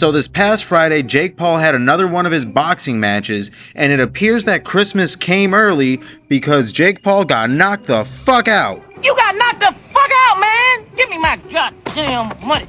So this past Friday, Jake Paul had another one of his boxing matches, and it appears that Christmas came early because Jake Paul got knocked the fuck out. You got knocked the fuck out, man! Give me my goddamn money.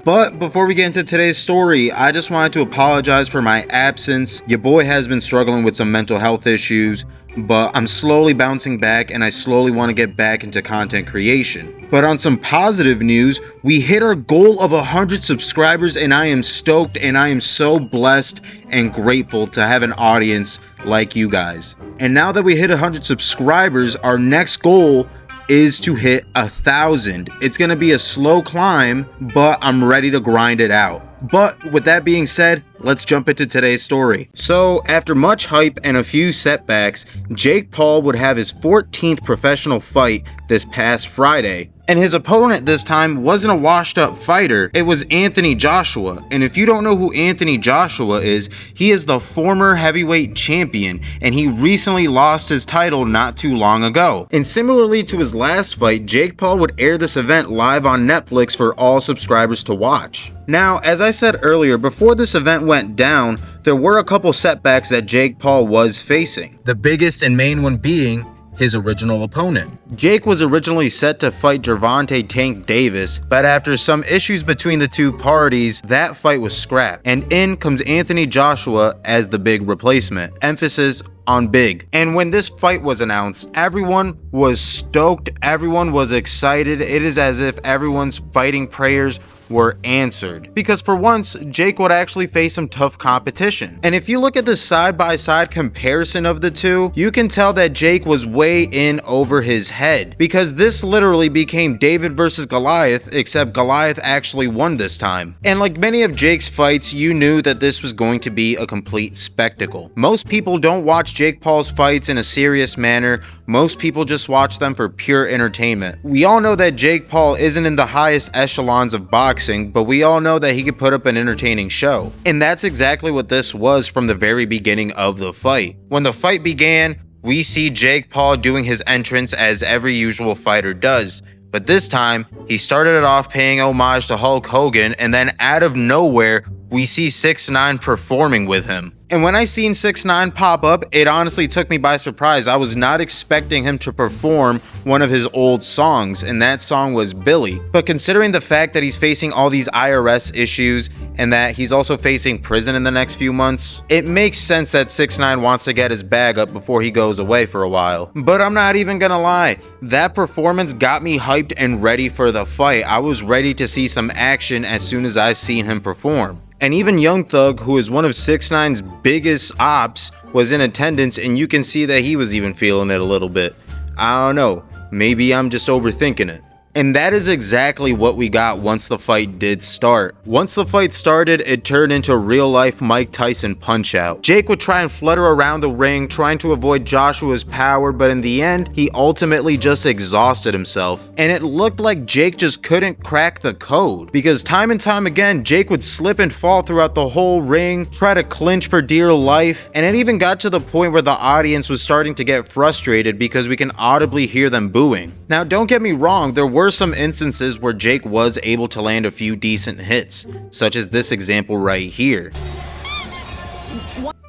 But before we get into today's story, I just wanted to apologize for my absence. Your boy has been struggling with some mental health issues, but I'm slowly bouncing back and I slowly want to get back into content creation. But on some positive news, we hit our goal of 100 subscribers and I am stoked and I am so blessed and grateful to have an audience like you guys. And now that we hit 100 subscribers, our next goal is to hit 1,000. It's gonna be a slow climb, but I'm ready to grind it out. But with that being said, let's jump into today's story. So after much hype and a few setbacks, Jake Paul would have his 14th professional fight this past Friday. And his opponent this time wasn't a washed up fighter, it was Anthony Joshua. And if you don't know who Anthony Joshua is, he is the former heavyweight champion and he recently lost his title not too long ago. And similarly to his last fight, Jake Paul would air this event live on Netflix for all subscribers to watch. Now, as I said earlier, before this event went down, there were a couple setbacks that Jake Paul was facing. The biggest and main one being his original opponent. Jake was originally set to fight Gervonta Tank Davis, but after some issues between the two parties, that fight was scrapped. And in comes Anthony Joshua as the big replacement. Emphasis on big. And when this fight was announced, everyone was stoked, everyone was excited. It is as if everyone's fighting prayers were answered. Because for once, Jake would actually face some tough competition. And if you look at the side-by-side comparison of the two, you can tell that Jake was way in over his head. Because this literally became David versus Goliath, except Goliath actually won this time. And like many of Jake's fights, you knew that this was going to be a complete spectacle. Most people don't watch Jake Paul's fights in a serious manner. Most people just watch them for pure entertainment. We all know that Jake Paul isn't in the highest echelons of boxing, but we all know that he could put up an entertaining show. And that's exactly what this was from the very beginning of the fight. When the fight began, we see Jake Paul doing his entrance as every usual fighter does. But this time, he started it off paying homage to Hulk Hogan, and then out of nowhere, we see 6ix9ine performing with him. And when I seen 6ix9ine pop up, it honestly took me by surprise. I was not expecting him to perform one of his old songs, and that song was Billy. But considering the fact that he's facing all these IRS issues and that he's also facing prison in the next few months, it makes sense that 6ix9ine wants to get his bag up before he goes away for a while. But I'm not even gonna lie, that performance got me hyped and ready for the fight. I was ready to see some action as soon as I seen him perform. And even Young Thug, who is one of 6ix9ine's biggest ops, was in attendance, and you can see that he was even feeling it a little bit. I don't know, maybe I'm just overthinking it. And that is exactly what we got once the fight did start. Once the fight started, it turned into real-life Mike Tyson punch-out. Jake would try and flutter around the ring, trying to avoid Joshua's power, but in the end, he ultimately just exhausted himself. And it looked like Jake just couldn't crack the code, because time and time again, Jake would slip and fall throughout the whole ring, try to clinch for dear life, and it even got to the point where the audience was starting to get frustrated because we can audibly hear them booing. Now, don't get me wrong, there were some instances where Jake was able to land a few decent hits, such as this example right here.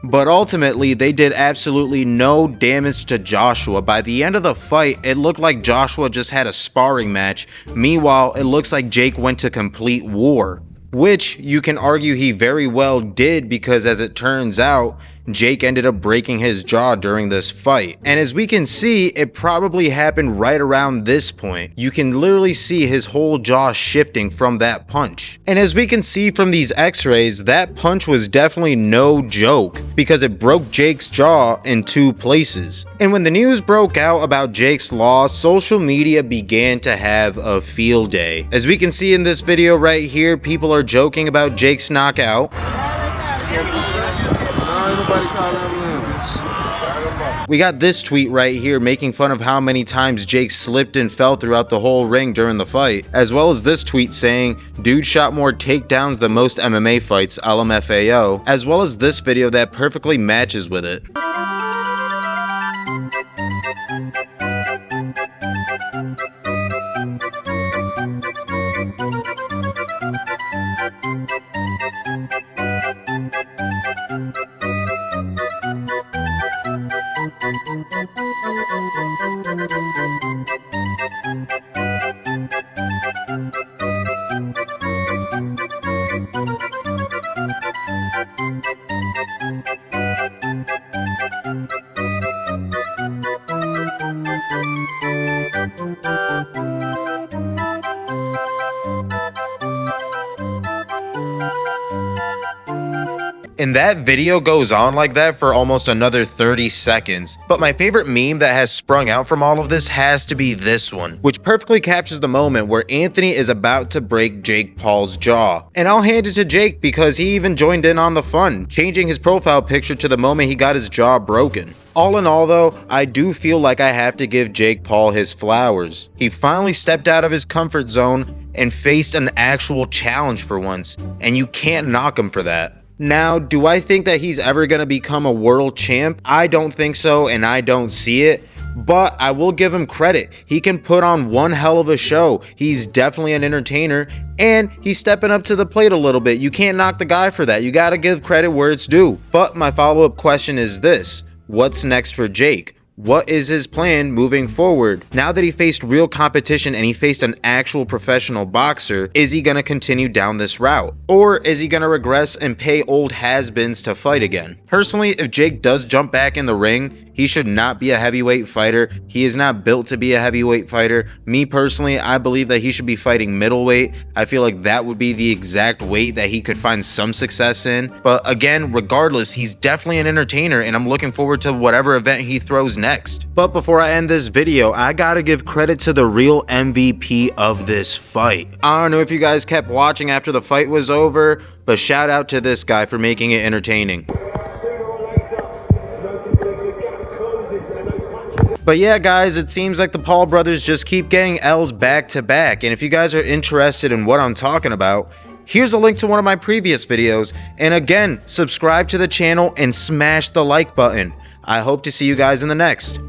But ultimately, they did absolutely no damage to Joshua. By the end of the fight, it looked like Joshua just had a sparring match. Meanwhile, it looks like Jake went to complete war. Which you can argue he very well did, because as it turns out, Jake ended up breaking his jaw during this fight. And as we can see, it probably happened right around this point. You can literally see his whole jaw shifting from that punch. And as we can see from these x-rays, that punch was definitely no joke, because it broke Jake's jaw in 2 places. And when the news broke out about Jake's loss, social media began to have a field day. As we can see in this video right here, people are joking about Jake's knockout. We got this tweet right here making fun of how many times Jake slipped and fell throughout the whole ring during the fight, as well as this tweet saying, "Dude shot more takedowns than most MMA fights, LMFAO," as well as this video that perfectly matches with it. And that video goes on like that for almost another 30 seconds. But my favorite meme that has sprung out from all of this has to be this one, which perfectly captures the moment where Anthony is about to break Jake Paul's jaw. And I'll hand it to Jake because he even joined in on the fun, changing his profile picture to the moment he got his jaw broken. All in all though, I do feel like I have to give Jake Paul his flowers. He finally stepped out of his comfort zone and faced an actual challenge for once, and you can't knock him for that. Now, do I think that he's ever going to become a world champ? I don't think so, and I don't see it. But I will give him credit. He can put on one hell of a show. He's definitely an entertainer, and he's stepping up to the plate a little bit. You can't knock the guy for that. You got to give credit where it's due. But my follow-up question is this: what's next for Jake? What is his plan moving forward? Now that he faced real competition and he faced an actual professional boxer, is he going to continue down this route? Or is he going to regress and pay old has-beens to fight again? Personally, if Jake does jump back in the ring, he should not be a heavyweight fighter. He is not built to be a heavyweight fighter. Me personally, I believe that he should be fighting middleweight. I feel like that would be the exact weight that he could find some success in. But again, regardless, he's definitely an entertainer, and I'm looking forward to whatever event he throws next. But before I end this video, I gotta give credit to the real MVP of this fight. I don't know if you guys kept watching after the fight was over, but shout out to this guy for making it entertaining. But yeah, guys, it seems like the Paul brothers just keep getting L's back to back. And if you guys are interested in what I'm talking about, here's a link to one of my previous videos. And again, subscribe to the channel and smash the like button. I hope to see you guys in the next.